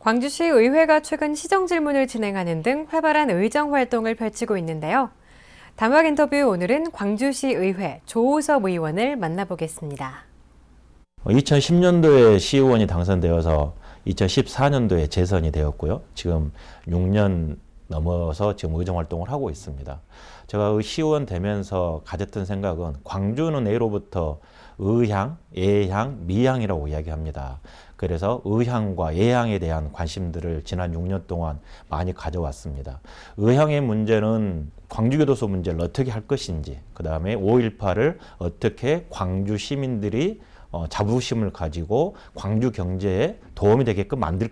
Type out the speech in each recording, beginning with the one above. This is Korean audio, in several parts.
광주시 의회가 최근 시정질문을 진행하는 등 활발한 의정 활동을 펼치고 있는데요. 담화 인터뷰 오늘은 광주시 의회 조호섭 의원을 만나보겠습니다. 2010년도에 시의원이 당선되어서 2014년도에 재선이 되었고요. 지금 6년 넘어서 지금 의정활동을 하고 있습니다. 제가 시의원 되면서 가졌던 생각은 광주는 예로부터 의향, 예향, 미향이라고 이야기합니다. 그래서 의향과 예향에 대한 관심들을 지난 6년 동안 많이 가져왔습니다. 의향의 문제는 광주교도소 문제를 어떻게 할 것인지, 그 다음에 5.18을 어떻게 광주 시민들이 자부심을 가지고 광주 경제에 도움이 되게끔 만들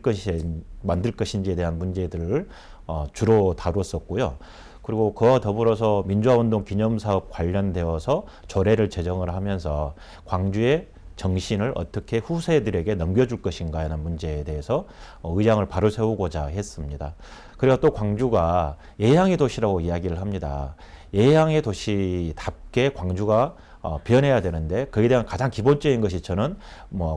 것인지에 대한 문제들을 주로 다뤘었고요. 그리고 그와 더불어서 민주화운동 기념사업 관련되어서 조례를 제정을 하면서 광주의 정신을 어떻게 후세들에게 넘겨줄 것인가에 대한 문제에 대해서 의장을 바로 세우고자 했습니다. 그리고 또 광주가 예향의 도시라고 이야기를 합니다. 예향의 도시답게 광주가 변해야 되는데 거기에 대한 가장 기본적인 것이 저는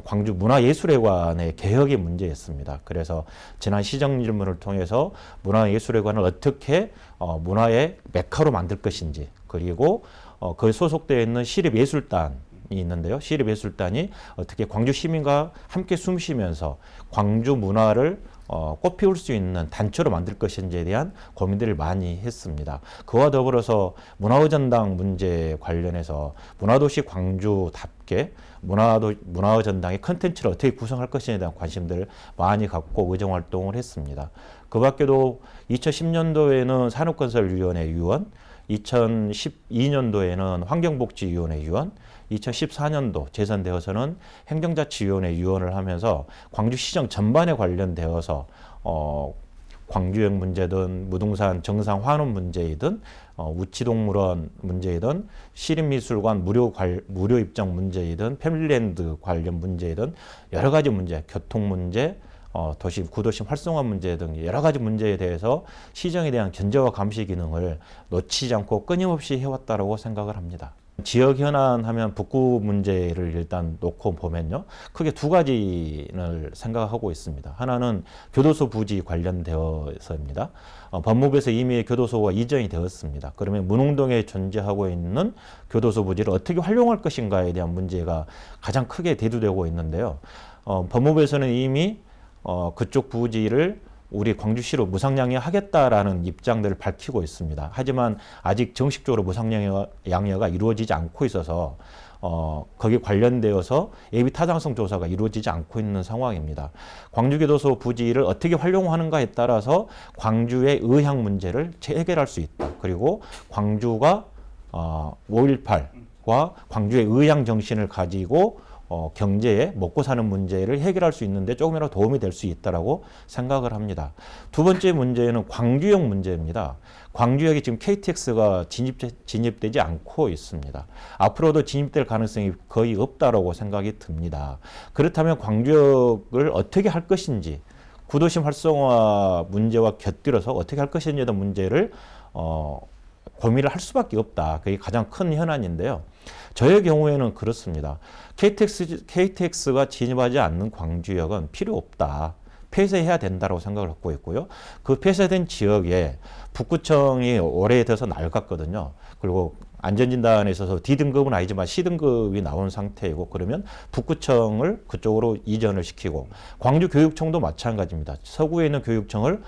광주 문화예술회관의 개혁의 문제였습니다. 그래서 지난 시정질문을 통해서 문화예술회관을 어떻게 문화의 메카로 만들 것인지, 그리고 그 소속되어 있는 시립예술단이 있는데요. 시립예술단이 어떻게 광주 시민과 함께 숨쉬면서 광주 문화를 꽃피울 수 있는 단체로 만들 것인지에 대한 고민들을 많이 했습니다. 그와 더불어서 문화의전당 문제 관련해서 문화도시 광주답게 문화의전당의 컨텐츠를 어떻게 구성할 것인지에 대한 관심들을 많이 갖고 의정활동을 했습니다. 그 밖에도 2010년도에는 산업건설위원회 위원, 2012년도에는 환경복지위원회 위원, 2014년도 재선되어서는 행정자치위원회 위원을 하면서 광주시정 전반에 관련되어서 광주역 문제든 무등산 정상 환원 문제이든 우치동물원 문제이든 시립미술관 무료 입장 문제이든 패밀리랜드 관련 문제이든 여러 가지 문제, 교통 문제, 도심, 구도심 활성화 문제 등 여러 가지 문제에 대해서 시정에 대한 견제와 감시 기능을 놓치지 않고 끊임없이 해왔다고 생각을 합니다. 지역 현안 하면 북구 문제를 일단 놓고 보면요. 크게 두 가지를 생각하고 있습니다. 하나는 교도소 부지 관련되어서입니다. 법무부에서 이미 교도소가 이전이 되었습니다. 그러면 문흥동에 존재하고 있는 교도소 부지를 어떻게 활용할 것인가에 대한 문제가 가장 크게 대두되고 있는데요. 법무부에서는 이미 그쪽 부지를 우리 광주시로 무상양해하겠다라는 입장들을 밝히고 있습니다. 하지만 아직 정식적으로 무상양해가 이루어지지 않고 있어서 거기에 관련되어서 예비 타당성 조사가 이루어지지 않고 있는 상황입니다. 광주교도소 부지를 어떻게 활용하는가에 따라서 광주의 의향 문제를 해결할 수 있다. 그리고 광주가 5.18과 광주의 의향 정신을 가지고 경제에 먹고 사는 문제를 해결할 수 있는데 조금이라도 도움이 될 수 있다고 생각을 합니다. 두 번째 문제는 광주역 문제입니다. 광주역이 지금 KTX가 진입되지 않고 있습니다. 앞으로도 진입될 가능성이 거의 없다고 생각이 듭니다. 그렇다면 광주역을 어떻게 할 것인지, 구도심 활성화 문제와 곁들여서 어떻게 할 것인지에 대한 문제를 고민을 할 수밖에 없다. 그게 가장 큰 현안인데요. 저의 경우에는 그렇습니다. KTX가 진입하지 않는 광주역은 필요 없다. 폐쇄해야 된다고 생각을 갖고 있고요. 그 폐쇄된 지역에 북구청이 올해 들어서 낡았거든요. 그리고 안전진단에 있어서 D등급은 아니지만 C등급이 나온 상태이고, 그러면 북구청을 그쪽으로 이전을 시키고, 광주교육청도 마찬가지입니다. 서구에 있는 교육청을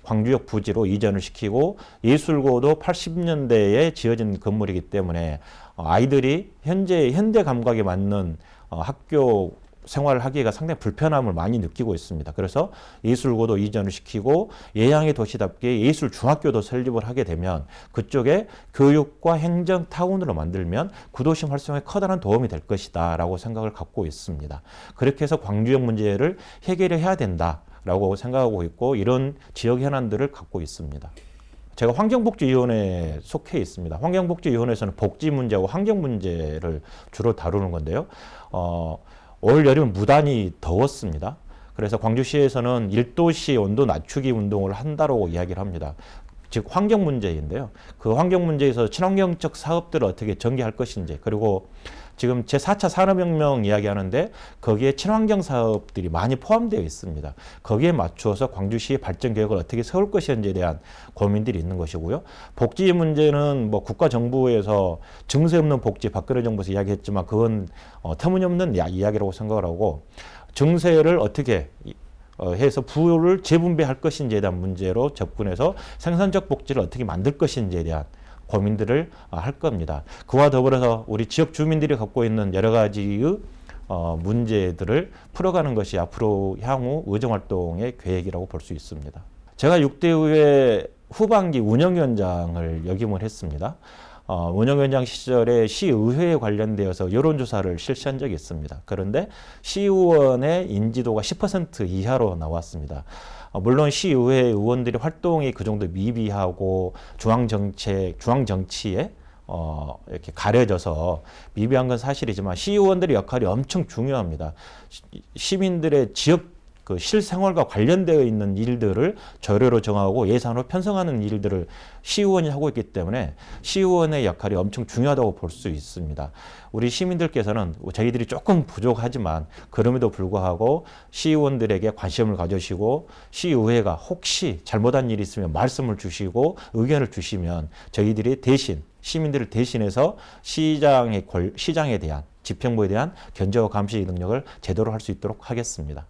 광주역 부지로 이전을 시키고, 예술고도 80년대에 지어진 건물이기 때문에 아이들이 현대 감각에 맞는 학교 생활을 하기가 상당히 불편함을 많이 느끼고 있습니다. 그래서 예술고도 이전을 시키고 예향의 도시답게 예술중학교도 설립을 하게 되면 그쪽에 교육과 행정 타운으로 만들면 구도심 활성화에 커다란 도움이 될 것이다 라고 생각을 갖고 있습니다. 그렇게 해서 광주역 문제를 해결해야 된다 라고 생각하고 있고, 이런 지역 현안들을 갖고 있습니다. 제가 환경복지위원회에 속해 있습니다. 환경복지위원회에서는 복지 문제와 환경 문제를 주로 다루는 건데요. 올 여름 무단히 더웠습니다. 그래서 광주시에서는 1도씨 온도 낮추기 운동을 한다고 이야기를 합니다. 즉 환경 문제인데요. 그 환경 문제에서 친환경적 사업들을 어떻게 전개할 것인지, 그리고 지금 제4차 산업혁명 이야기하는데 거기에 친환경 사업들이 많이 포함되어 있습니다. 거기에 맞추어서 광주시의 발전 계획을 어떻게 세울 것인지에 대한 고민들이 있는 것이고요. 복지 문제는 뭐 국가 정부에서 증세 없는 복지 박근혜 정부에서 이야기했지만 그건 터무니없는 이야기라고 생각을 하고 증세를 어떻게 해서 부를 재분배할 것인지에 대한 문제로 접근해서 생산적 복지를 어떻게 만들 것인지에 대한 고민들을 할 겁니다. 그와 더불어서 우리 지역 주민들이 갖고 있는 여러 가지의 문제들을 풀어가는 것이 앞으로 향후 의정활동의 계획이라고 볼 수 있습니다. 제가 6대 의회 후반기 운영위원장을 역임을 했습니다. 운영위원장 시절에 시의회에 관련되어서 여론조사를 실시한 적이 있습니다. 그런데 시의원의 인지도가 10% 이하로 나왔습니다. 물론 시의회 의원들의 활동이 그 정도 미비하고 중앙정치에 이렇게 가려져서 미비한 건 사실이지만 시의원들의 역할이 엄청 중요합니다. 시민들의 지역 그 실생활과 관련되어 있는 일들을 조례로 정하고 예산으로 편성하는 일들을 시의원이 하고 있기 때문에 시의원의 역할이 엄청 중요하다고 볼 수 있습니다. 우리 시민들께서는 저희들이 조금 부족하지만 그럼에도 불구하고 시의원들에게 관심을 가져주시고 시의회가 혹시 잘못한 일이 있으면 말씀을 주시고 의견을 주시면 저희들이 대신 시민들을 대신해서 시장에 대한 집행부에 대한 견제와 감시 능력을 제대로 할 수 있도록 하겠습니다.